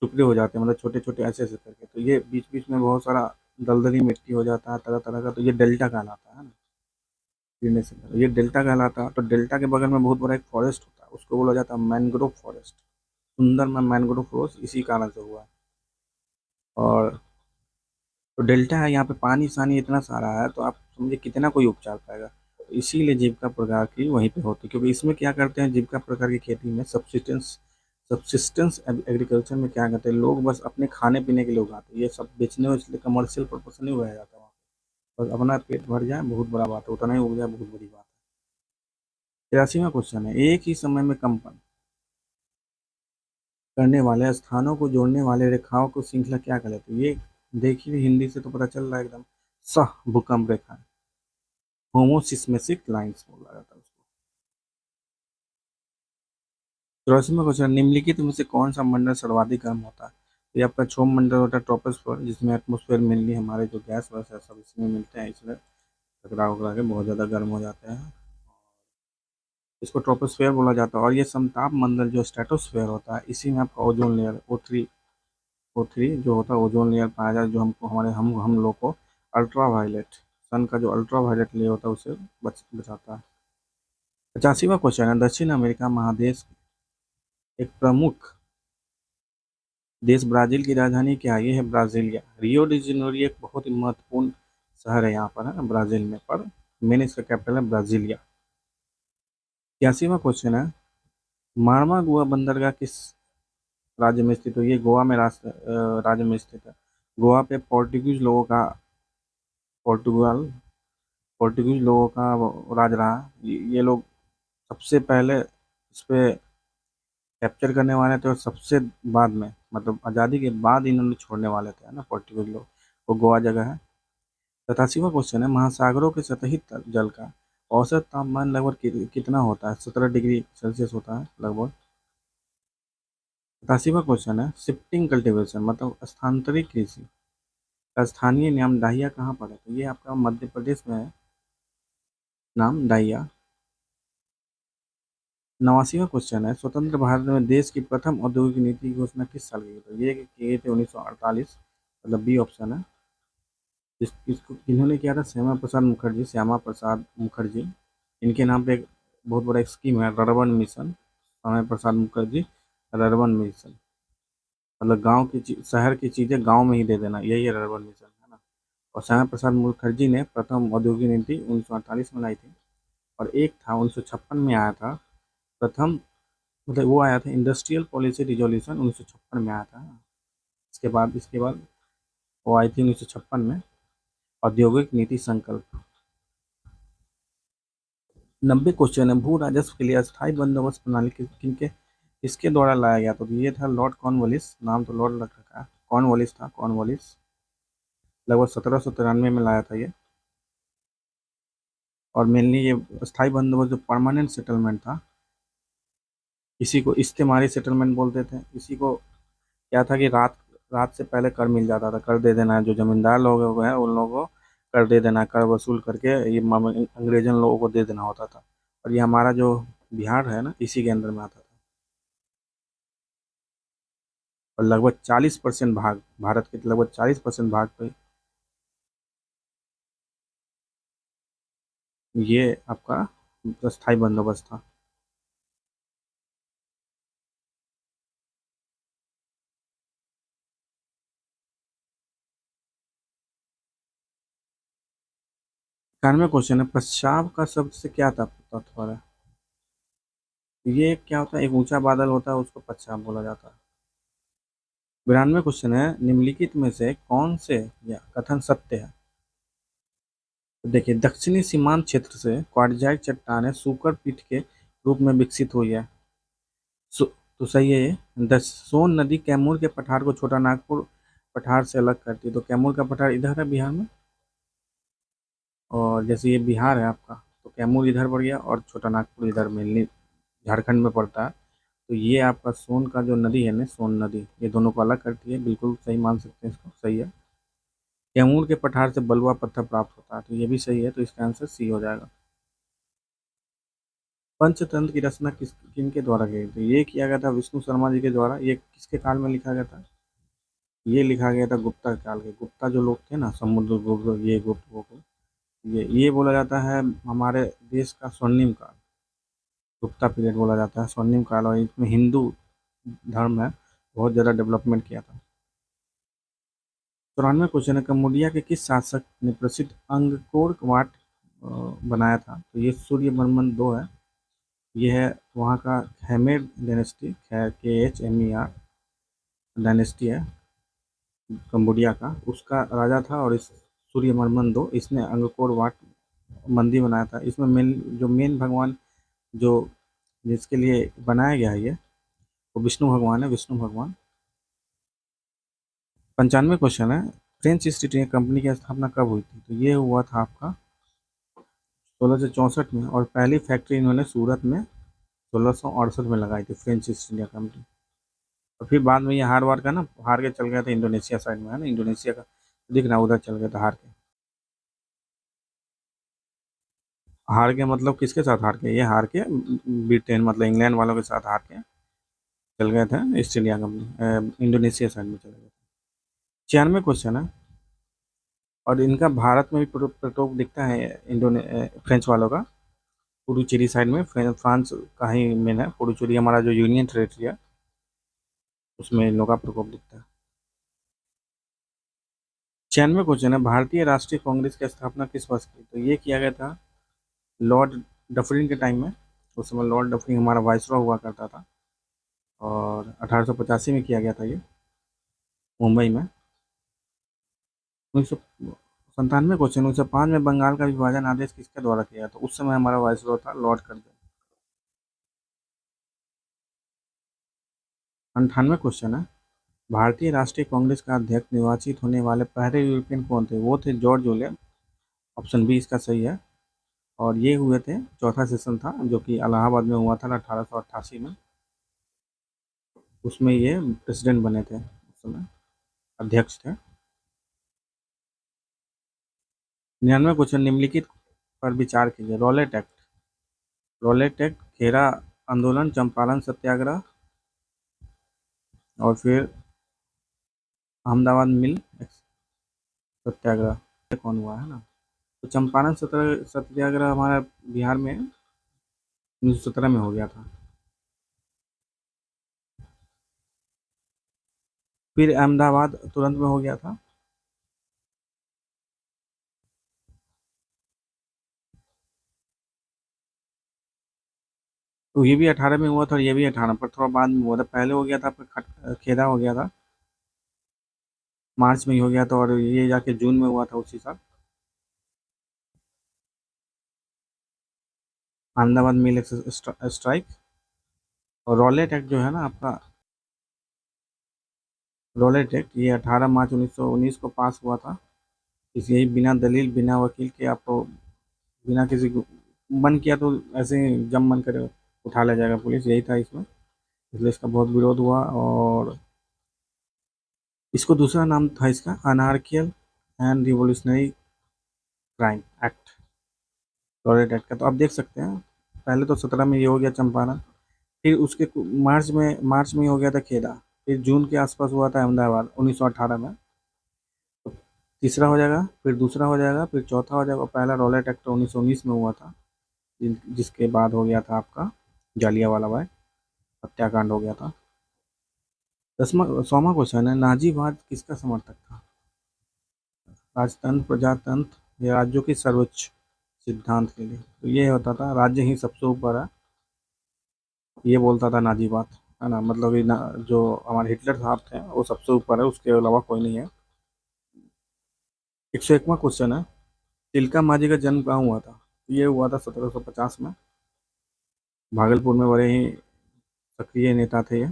टुकड़े हो जाते हैं, मतलब छोटे छोटे ऐसे ऐसे करके, तो ये बीच बीच में बहुत सारा दलदली मिट्टी हो जाता है तरह तरह का, तो ये डेल्टा कहलाता है ना, गिरने से पहले ये डेल्टा कहलाता है। तो डेल्टा के बगल में बहुत बड़ा एक फॉरेस्ट होता है, उसको बोला जाता है मैनग्रोव फॉरेस्ट। सुंदर में मैनग्रोव फॉरेस्ट इसी कारण से हुआ है। और तो डेल्टा है, यहाँ पे पानी सानी इतना सारा है, तो आप समझिए कितना कोई उपचार पाएगा, तो इसीलिए जीविका प्रकार की वहीं पे होती है, क्योंकि इसमें क्या करते हैं, जीविका प्रकार की खेती में सब्सिस्टेंस एग्रीकल्चर में क्या करते हैं लोग, बस अपने खाने पीने के लिए उगाते हैं, ये सब बेचने और इसलिए कमर्शियल पर्पज से नहीं उगाया जाता वहाँ, और अपना पेट भर जाए बहुत बड़ा बात है, उतना ही उग जाए बहुत बड़ी बात है। 83वां क्वेश्चन है, एक ही समय में कंपन करने वाले स्थानों को जोड़ने वाले रेखाओं को श्रृंखला क्या कहलाती है? ये देखिए हिंदी से तो पता चल रहा है एकदम, सह भूकंप रेखा, होमोसिस्मेसिक लाइंस बोला जाता है उसको। 84वां क्वेश्चन, निम्नलिखित में से कौन सा मंडल सर्वाधिक गर्म होता है? तो ये आपका क्षोभ मंडल होता है ट्रोपोस्फियर, जिसमें एटमोस्फेयर मेनली हमारे जो गैस वैस है सब इसमें मिलते हैं, इसलिए टकरा उकरा के बहुत ज़्यादा गर्म हो जाते हैं, इसको ट्रोपोस्फेयर बोला जाता है। और ये समताप मंडल जो स्ट्रेटोस्फेयर होता है, इसी में आपका ओजोन लेयर O3 जो होता है ओजोन लेयर पाया जाता है, जो हमको हमारे हम लोग को अल्ट्रा वायलेट सन का जो अल्ट्रा वायलेट लेयर होता है उसे बचाता है। 85वां क्वेश्चन है, दक्षिण अमेरिका महादेश एक प्रमुख देश ब्राजील की राजधानी क्या है? ये है ब्राजीलिया। रियो डी जेनेरो एक बहुत ही महत्वपूर्ण शहर है यहाँ पर, है ब्राजील में, पर मेन इसका कैपिटल है ब्राजीलिया। 81वां क्वेश्चन है, मारवा गोवा बंदरगाह किस राज्य में स्थित है? ये गोवा में राज्य में स्थित है। गोवा पे पोर्टुगल पोर्टुगीज लोगों का राज रहा। ये लोग सबसे पहले इस पे कैप्चर करने वाले थे, और सबसे बाद में मतलब आज़ादी के बाद इन्होंने छोड़ने वाले थे, है ना, पोर्टुगीज लोग। वो गोवा जगह है। 87वां क्वेश्चन है, महासागरों के सतही जल का औसत तापमान लगभग कितना होता है? 17 डिग्री सेल्सियस होता है लगभग। 87वां क्वेश्चन है, शिफ्टिंग कल्टीवेशन मतलब स्थानांतरित कृषि का स्थानीय नाम डाहिया कहाँ पर है? तो ये आपका मध्य प्रदेश में है नाम डाहिया। 89वां क्वेश्चन है, स्वतंत्र भारत में देश की प्रथम औद्योगिक नीति की घोषणा किस साल की गई? तो ये की गई थी 1948, मतलब बी ऑप्शन है। इसको इन्होंने किया था श्यामा प्रसाद मुखर्जी। इनके नाम पे एक बहुत बड़ा एक स्कीम है, rurban mission, Shyama Prasad Mukherjee rurban mission, मतलब गांव की शहर की चीज़ें गांव में ही दे देना, यही है रर्बन मिशन, है ना। और श्यामा प्रसाद मुखर्जी ने प्रथम औद्योगिक नीति 1948 में लाई थी। और एक था 1956 में आया था प्रथम, मतलब वो आया था इंडस्ट्रियल पॉलिसी रिजोल्यूशन 1956 में आया था। इसके बाद वो आई थी 1956 में औद्योगिक नीति संकल्प। 90 क्वेश्चन है, भू राजस्व के लिए अस्थायी बंदोबस्त प्रणाली किनके किसके द्वारा लाया गया? तो ये था लॉर्ड कॉर्नवालिस, नाम तो लॉर्ड रख रखा है, कॉर्नवालिस था, कॉर्नवालिस लगभग 1793 में लाया था ये। और मेनली ये अस्थायी बंदोबस्त जो परमानेंट सेटलमेंट था, इसी को इस्तेमारी सेटलमेंट बोलते थे। इसी को क्या था कि रात रात से पहले कर मिल जाता था, कर दे देना है, जो जमींदार लोग हैं उन लोगों को कर दे देना, कर वसूल करके ये अंग्रेजन लोगों को दे देना होता था। और ये हमारा जो बिहार है ना, इसी के अंदर में आता था। और लगभग 40% भाग, भारत के लगभग 40% भाग पे ये आपका स्थायी बंदोबस्त था। इक्यानवे क्वेश्चन है, पश्चाव का शब्द से क्या तात्पर्य है? ये क्या होता है, एक ऊंचा बादल होता है उसको पश्चाव बोला जाता है। 92 क्वेश्चन है, निम्नलिखित में से कौन से या कथन सत्य है? तो देखिए, दक्षिणी सीमांत क्षेत्र से क्वार्टजाइट चट्टानें सूखर पीठ के रूप में विकसित हुई है। तो सही है ये। सोन नदी कैमूर के पठार को छोटा नागपुर पठार से अलग करती है। तो कैमूर का पठार इधर है बिहार में, और जैसे ये बिहार है आपका, तो कैमूर इधर पड़ गया और छोटा नागपुर इधर मेनली झारखंड में पड़ता है। तो ये आपका सोन का जो नदी है ना, सोन नदी, ये दोनों को अलग करती है, बिल्कुल सही मान सकते हैं, इसको सही है। कैमूर के पठार से बलुआ पत्थर प्राप्त होता है, तो ये भी सही है, तो इसका आंसर सी हो जाएगा। पंचतंत्र की रचना किनके द्वारा की गई थी? ये किया गया था विष्णु शर्मा जी के द्वारा। ये किसके काल में लिखा गया था? ये लिखा गया था गुप्ता काल के। गुप्ता जो लोग थे ना, समुद्रगुप्त, ये गुप्त वो को, ये बोला जाता है हमारे देश का स्वर्णिम काल, गुप्ता पीरियड बोला जाता है स्वर्णिम काल। और इसमें हिंदू धर्म है बहुत ज़्यादा डेवलपमेंट किया था। 94 क्वेश्चन है, कम्बोडिया के किस शासक ने प्रसिद्ध अंगकोर वाट बनाया था? तो ये सूर्यवर्मन 2 है। ये है वहाँ का खैमेर डायनेस्टी, KHMER डायनेस्टी है कम्बोडिया का, उसका राजा था। और इस सूर्यवर्मन दो, इसने अंगकोर वाट मंदिर बनाया था। इसमें मेन भगवान जो जिसके लिए बनाया गया है ये, वो विष्णु भगवान है, विष्णु भगवान। 95 क्वेश्चन है, फ्रेंच ईस्ट इंडिया कंपनी की स्थापना कब हुई थी? तो ये हुआ था आपका 1664 में, और पहली फैक्ट्री इन्होंने सूरत में 1668 में लगाई थी, फ्रेंच ईस्ट इंडिया कंपनी। और फिर बाद में ये हार का ना, हार के चल गया था इंडोनेशिया साइड में, है ना, इंडोनेशिया का दिख रहा उधर चल गया था हार के। हार के मतलब किसके साथ हार के? ये हार के ब्रिटेन मतलब इंग्लैंड वालों के साथ हार के चल गए थे east India company, Indonesia side में चले गए थे। 96 क्वेश्चन है, और इनका भारत में भी प्रकोप दिखता है फ्रेंच वालों का। पुडुचेरी साइड में फ्रांस का ही मेन है, पुडुचेरी हमारा जो यूनियन टेरेटरी है उसमें इन लोगों का प्रकोप दिखता है। 96 क्वेश्चन है, भारतीय राष्ट्रीय कांग्रेस की स्थापना किस वर्ष की? तो ये किया गया था लॉर्ड डफरिन के टाइम में। उस समय लॉर्ड डफरिन हमारा वाइसरॉय हुआ करता था, और 1885 में किया गया था ये, मुंबई में। 1997 क्वेश्चन, 1905 में बंगाल का विभाजन आदेश किसके द्वारा किया? तो उस समय हमारा वाइसरॉय था लॉर्ड कर्जन। 98 क्वेश्चन है, भारतीय राष्ट्रीय कांग्रेस का अध्यक्ष निर्वाचित होने वाले पहले यूरोपियन कौन थे? वो थे जॉर्ज ओलियन, ऑप्शन बी इसका सही है। और ये हुए थे, चौथा सेशन था जो कि इलाहाबाद में हुआ था 1888 में, उसमें ये प्रेसिडेंट बने थे, उस समय अध्यक्ष थे। 99 क्वेश्चन, निम्नलिखित पर विचार कीजिए। रॉलेट एक्ट, रॉलेट एक्ट, खेरा आंदोलन, चंपारण सत्याग्रह, और फिर अहमदाबाद मिल सत्याग्रह, ये कौन हुआ है ना? तो चंपारण सत्याग्रह हमारा बिहार में 1917 में हो गया था। फिर अहमदाबाद तुरंत में हो गया था। तो ये भी 18 में हुआ था, और ये भी 18 पर थोड़ा बाद में हुआ था। पहले हो गया था, फिर खेदा हो गया था, मार्च में ही हो गया था, और ये जाके जून में हुआ था उसी साल। अहमदाबाद मिल स्ट्राइक। और रॉलेट एक्ट जो है ना आपका, रॉलेट एक्ट ये 18 मार्च 1919 को पास हुआ था। इस यही बिना दलील बिना वकील के आपको, बिना किसी को मन किया तो ऐसे ही जब मन करे उठा ले जाएगा पुलिस, यही था इसमें। इसलिए इसका बहुत विरोध हुआ, और इसको दूसरा नाम था इसका anarchical and revolutionary crime act, Rowlatt act का। तो आप देख सकते हैं, पहले तो 17 में ये हो गया चंपारण, फिर उसके मार्च में ही हो गया था खेदा, फिर जून के आसपास हुआ था अहमदाबाद 1918 में। तो तीसरा हो जाएगा, फिर दूसरा हो जाएगा, फिर चौथा हो जाएगा। पहला रॉलेट एक्ट 1919 में हुआ था, जिसके बाद हो गया था आपका जालियांवाला बाग हत्याकांड हो गया था। 100वां क्वेश्चन है, नाजीवाद किसका समर्थक था? राजतंत्र, प्रजातंत्र, या राज्यों की सर्वोच्च सिद्धांत के लिए? तो ये होता था राज्य ही सबसे ऊपर है, ये बोलता था नाजीवाद, है ना, मतलब ये जो हमारे हिटलर साहब थे वो सबसे ऊपर है, उसके अलावा कोई नहीं है। 101वां क्वेश्चन है, तिलका मांझी का जन्म कहाँ हुआ था? ये हुआ था 1750 में, भागलपुर में। बड़े ही सक्रिय नेता थे ये,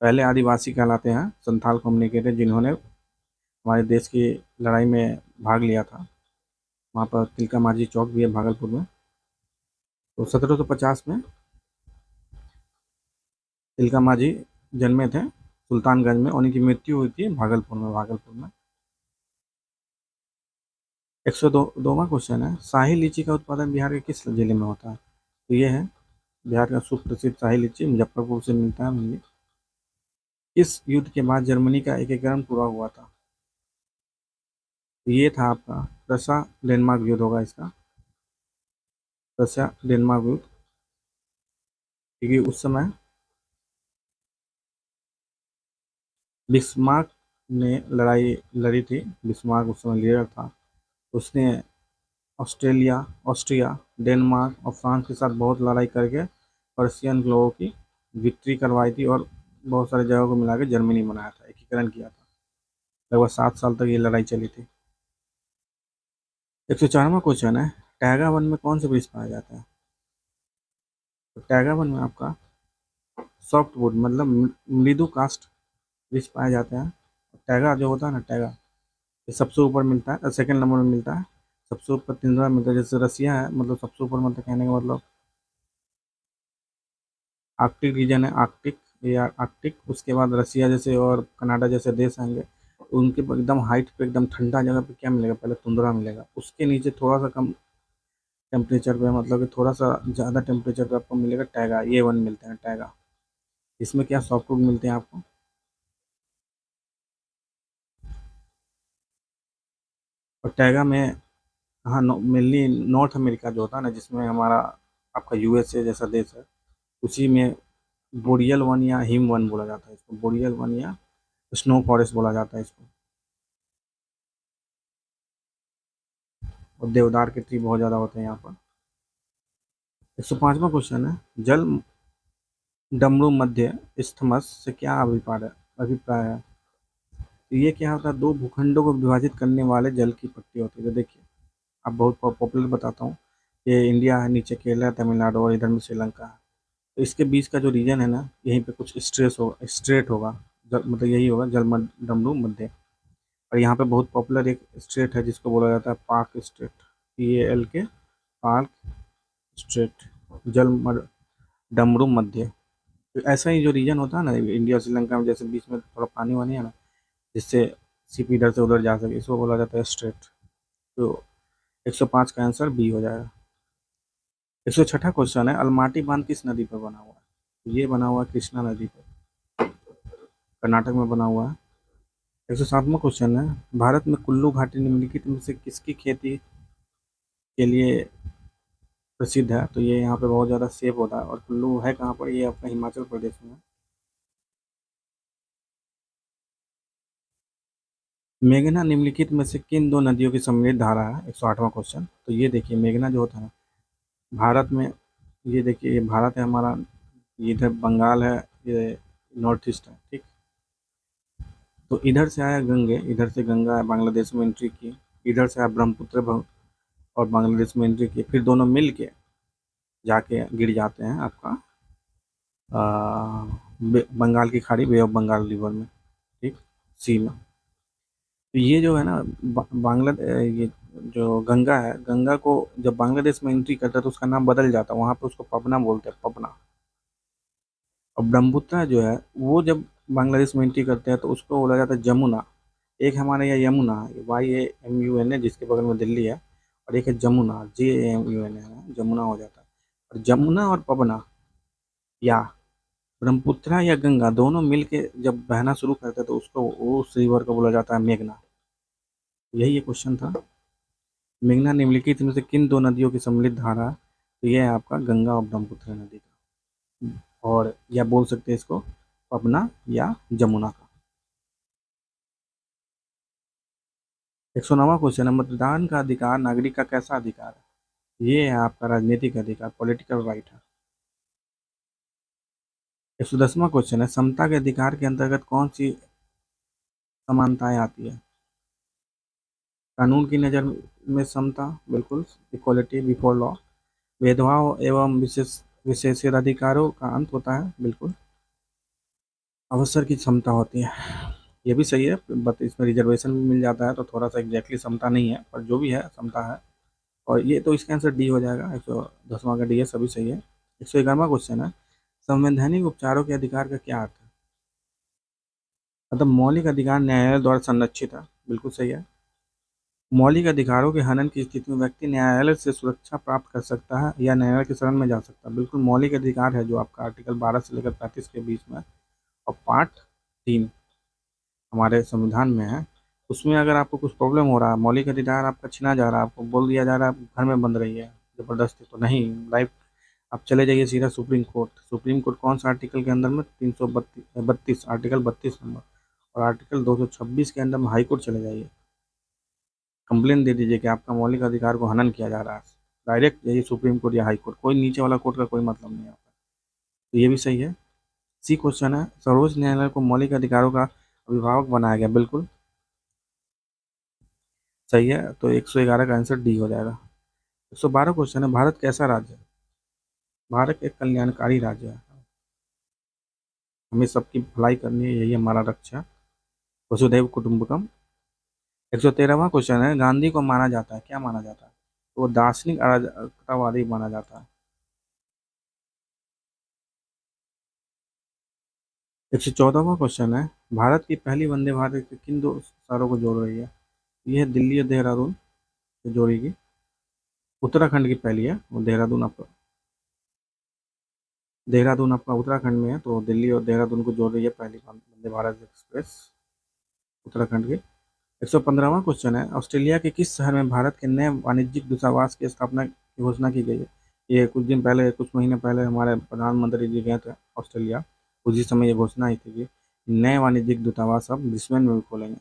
पहले आदिवासी कहलाते हैं संथाल कम्युनिटी थे, जिन्होंने हमारे देश की लड़ाई में भाग लिया था। वहाँ पर तिलका मांझी चौक भी है भागलपुर में। तो 1750 में तिलका मांझी जन्मे थे सुल्तानगंज में, उनकी मृत्यु हुई थी भागलपुर में। 102वां क्वेश्चन है, शाही लीची का उत्पादन बिहार के किस जिले में होता है? तो ये है बिहार का सुप्रसिद्ध शाही लीची, मुजफ्फरपुर से मिलता है mainly। किस युद्ध के बाद जर्मनी का एकीकरण पूरा हुआ था? तो ये था आपका रशिया डेनमार्क युद्ध होगा इसका, रशिया डेनमार्क युद्ध, क्योंकि उस समय बिस्मार्क ने लड़ाई लड़ी थी। बिस्मार्क उस समय लीडर था, उसने ऑस्ट्रिया, डेनमार्क और फ्रांस के साथ बहुत लड़ाई करके पर्शियन लोगों की विक्ट्री करवाई थी, और बहुत सारी जगहों को मिला के जर्मनी बनाया था, एकीकरण किया था। लगभग 7 साल तक ये लड़ाई चली थी। 104वां क्वेश्चन है, टैगा वन में कौन से वृक्ष पाया जाता है? तो टैगा वन में आपका सॉफ्ट वुड मतलब मृदु काष्ठ वृक्ष पाए जाते हैं। टैगा जो होता है ना, टैगा ये सबसे ऊपर मिलता है, सेकंड नंबर में मिलता है, सबसे ऊपर 3वां मिलता है। जैसे रसिया है, मतलब सबसे ऊपर, मतलब कहने का मतलब आर्कटिक रीजन है, आर्कटिक या आर्कटिक, उसके बाद रसिया जैसे और कनाडा जैसे देश आएंगे, उनके एकदम हाइट पे एकदम ठंडा जगह पे क्या मिलेगा, पहले तुंद्रा मिलेगा, उसके नीचे थोड़ा सा कम टेम्परेचर पे, मतलब कि थोड़ा सा ज़्यादा टेम्परेचर पे आपको मिलेगा टैगा, ये वन मिलते हैं टैगा। इसमें क्या सॉफ्टवुड मिलते हैं आपको। और टैगा में, हाँ, मेनली नॉर्थ अमेरिका जो होता है ना, जिसमें हमारा आपका यूएसए जैसा देश है, उसी में बोरियल वन या हिम वन बोला जाता है इसको, बोरियल वन या स्नो फॉरेस्ट बोला जाता है इसको। और देवदार के ट्री बहुत ज़्यादा होते हैं यहाँ पर। 105वां क्वेश्चन है, जल डमरू मध्य इस्थमस से क्या अभिप्राय है? तो ये क्या होता है, दो भूखंडों को विभाजित करने वाले जल की पट्टी होती है। तो देखिए, अब बहुत पॉपुलर बताता हूँ। ये इंडिया है, नीचे केरला, तमिलनाडु और इधर में श्रीलंका है। तो इसके बीच का जो रीजन है ना, यहीं पे कुछ स्ट्रेट होगा, मतलब यही होगा डमरू मध्य। और यहाँ पे बहुत पॉपुलर एक स्ट्रेट है जिसको बोला जाता है पार्क स्ट्रेट, PAL के, पार्क स्ट्रेट, डमरू मध्य। तो ऐसा ही जो रीजन होता है ना इंडिया श्रीलंका में, जैसे बीच में थोड़ा पानी वानी है ना, जिससे शिप इधर से उधर जा सके, इसको बोला जाता है स्ट्रेट। तो 105 का आंसर बी हो जाएगा। 106वां क्वेश्चन है, अलमाटी बांध किस नदी पर बना हुआ है? तो ये बना हुआ है कृष्णा नदी पर, कर्नाटक में बना हुआ है। 107वां क्वेश्चन है, भारत में कुल्लू घाटी निम्नलिखित में से किसकी खेती के लिए प्रसिद्ध है? तो ये यहाँ पे बहुत ज़्यादा सेब होता है। और कुल्लू है कहाँ पर? ये आपका हिमाचल प्रदेश में है। मेघना निम्नलिखित में से किन दो नदियों की सम्मिलित धारा है? 108वां क्वेश्चन। तो ये देखिए, मेघना जो होता है भारत में, ये देखिए, ये भारत है हमारा, ये इधर बंगाल है, ये नॉर्थ ईस्ट है, ठीक। तो इधर से आया गंगे, इधर से गंगा बांग्लादेश में एंट्री की, इधर से आया ब्रह्मपुत्र और बांग्लादेश में एंट्री की, फिर दोनों मिल के जाके गिर जाते हैं आपका बंगाल की खाड़ी, बे ऑफ बंगाल रिवर में, ठीक, सी में। तो ये जो है ना, ये जो गंगा है, गंगा को जब बांग्लादेश में एंट्री करता है तो उसका नाम बदल जाता है, वहाँ पे उसको पबना बोलते हैं, पबना। और ब्रह्मपुत्र जो है, वो जब बांग्लादेश में एंट्री करते हैं तो उसको बोला जाता है जमुना। एक हमारे यहाँ यमुना है, YAMUNA, जिसके बगल में दिल्ली है, और एक है जमुना, JAMUNA है, जमुना हो जाता है। और जमुना और पबना, या ब्रह्मपुत्र या गंगा, दोनों मिल के जब बहना शुरू करते हैं तो उसको, वो उस रिवर को बोला जाता है मेघना। यही ये क्वेश्चन था। मेघना निम्नलिखित में से किन दो नदियों की सम्मिलित धारा है? तो ये है आपका गंगा और ब्रह्मपुत्र नदी का, और या बोल सकते हैं इसको पबना या जमुना का। 109वां क्वेश्चन है, मतदान का अधिकार नागरिक का कैसा अधिकार है? ये है आपका राजनीतिक अधिकार, पॉलिटिकल राइट है। 110वां क्वेश्चन है, समता के अधिकार के अंतर्गत कौन सी समानताएं आती है? कानून की नज़र में समता, बिल्कुल, इक्वलिटी बिफोर लॉ। भेदभाव एवं विशेषाधिकारों का अंत होता है, बिल्कुल। अवसर की क्षमता होती है, ये भी सही है, बट इसमें रिजर्वेशन भी मिल जाता है तो थोड़ा सा एग्जैक्टली समता नहीं है, पर जो भी है समता है। और ये तो इसका आंसर डी हो जाएगा, 110वां का डी है, सभी सही है। 111वां क्वेश्चन है, संवैधानिक उपचारों के अधिकार का क्या अर्थ है? मतलब मौलिक अधिकार न्यायालय द्वारा संरक्षित है, बिल्कुल सही है। मौलिक अधिकारों के हनन की स्थिति में व्यक्ति न्यायालय से सुरक्षा प्राप्त कर सकता है या न्यायालय की शरण में जा सकता है, बिल्कुल मौलिक अधिकार है जो आपका आर्टिकल 12 से लेकर 35 के बीच में। और पार्ट 3 हमारे संविधान में है, उसमें अगर आपको कुछ प्रॉब्लम हो रहा है, मौलिक अधिकार आपका छीना जा रहा है, आपको बोल दिया जा रहा है आप घर में बंद रहिए जबरदस्ती, तो नहीं, लाइफ, आप चले जाइए सीधा सुप्रीम कोर्ट। सुप्रीम कोर्ट कौन सा आर्टिकल के अंदर में? 332, आर्टिकल 32 नंबर, और आर्टिकल 226 के अंदर में हाई कोर्ट चले जाइए, कंप्लेन दे दीजिए कि आपका मौलिक अधिकार को हनन किया जा रहा है। डायरेक्ट जाइए सुप्रीम कोर्ट या हाई कोर्ट, कोई नीचे वाला कोर्ट का कोई मतलब नहीं है आपका। तो ये भी सही है। सी क्वेश्चन है, सर्वोच्च न्यायालय को मौलिक अधिकारों का अभिभावक बनाया गया, बिल्कुल। सही है, तो 111 का आंसर डी हो जाएगा। 112 क्वेश्चन है, भारत कैसा राज्य है? भारत एक कल्याणकारी राज्य है, हमें सबकी भलाई करनी है, यही हमारा लक्ष्य है। वसुधैव कुटुंबकम। 113वां क्वेश्चन है, गांधी को माना जाता है, क्या माना जाता है? तो वो दार्शनिक अराजकतावादी माना जाता है। 114वां क्वेश्चन है, भारत की पहली वंदे भारत किन दो शहरों को जोड़ रही है? ये है दिल्ली और देहरादून से जोड़ेगी। उत्तराखंड की पहली है, वो देहरादून आपका उत्तराखंड में है, तो दिल्ली और देहरादून को जोड़ रही है पहली वंदे भारत एक्सप्रेस उत्तराखंड की। 115वां क्वेश्चन है, ऑस्ट्रेलिया के किस शहर में भारत के नए वाणिज्यिक दूतावास की स्थापना की घोषणा की गई है? ये कुछ दिन पहले, कुछ महीने पहले हमारे प्रधानमंत्री जी गए थे ऑस्ट्रेलिया, उसी समय ये घोषणा आई थी कि नए वाणिज्यिक दूतावास अब ब्रिस्बेन में भी खोलेंगे।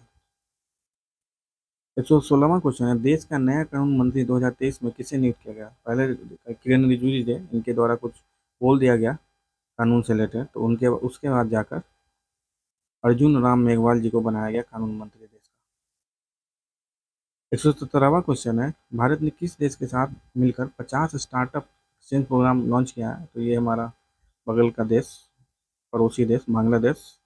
116वां क्वेश्चन है, देश का नया कानून मंत्री 2023 में किसे नियुक्त किया गया? पहले किरण रिजिजू जी थे, इनके द्वारा कुछ बोल दिया गया कानून से रिलेटेड, तो उनके उसके बाद जाकर अर्जुन राम मेघवाल जी को बनाया गया कानून मंत्री देश का। 117वां क्वेश्चन है, भारत ने किस देश के साथ मिलकर 50 स्टार्टअप एक्सचेंज प्रोग्राम लॉन्च किया है? तो ये हमारा बगल का देश, पड़ोसी देश बांग्लादेश।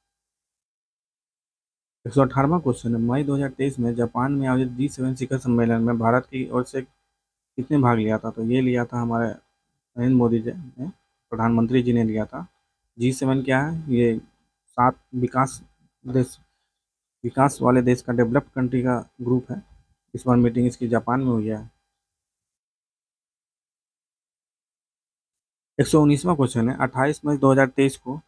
118वां क्वेश्चन है, मई 2023 में जापान में आयोजित G7 शिखर सम्मेलन में भारत की ओर से किसने भाग लिया था? तो ये लिया था हमारे नरेंद्र मोदी जी ने, प्रधानमंत्री जी ने लिया था। G7 क्या है? ये 7 देश विकास वाले देश का, डेवलप्ड कंट्री का ग्रुप है। इस बार मीटिंग इसकी जापान में हुई है। 119वां क्वेश्चन है, 28 मई 2023 को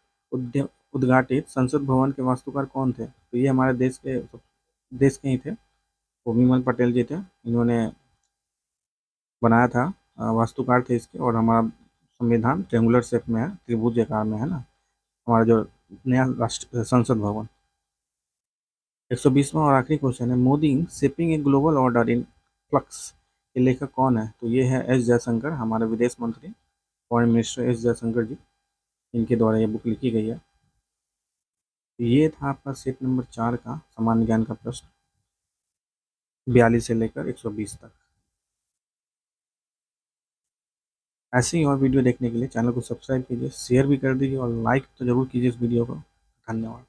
उद्घाटित संसद भवन के वास्तुकार कौन थे? तो ये हमारे देश के ही थे, वो विमल पटेल जी थे, इन्होंने बनाया था। वास्तुकार थे इसके, और हमारा संविधान ट्रेंगुलर शेप में है, त्रिभुज आकार में है ना, हमारा जो नया राष्ट्र संसद भवन। 120वां और आखिरी क्वेश्चन है, Modi shaping a global order in flux के लेखक कौन है? तो ये है एस जयशंकर, हमारे विदेश मंत्री, फॉरेन मिनिस्टर एस जयशंकर जी, इनके द्वारा ये बुक लिखी गई है। ये था आपका सेट नंबर 4 का सामान्य ज्ञान का प्रश्न, 42 से लेकर 120 तक। ऐसे ही और वीडियो देखने के लिए चैनल को सब्सक्राइब कीजिए, शेयर भी कर दीजिए और लाइक तो जरूर कीजिए इस वीडियो को। धन्यवाद।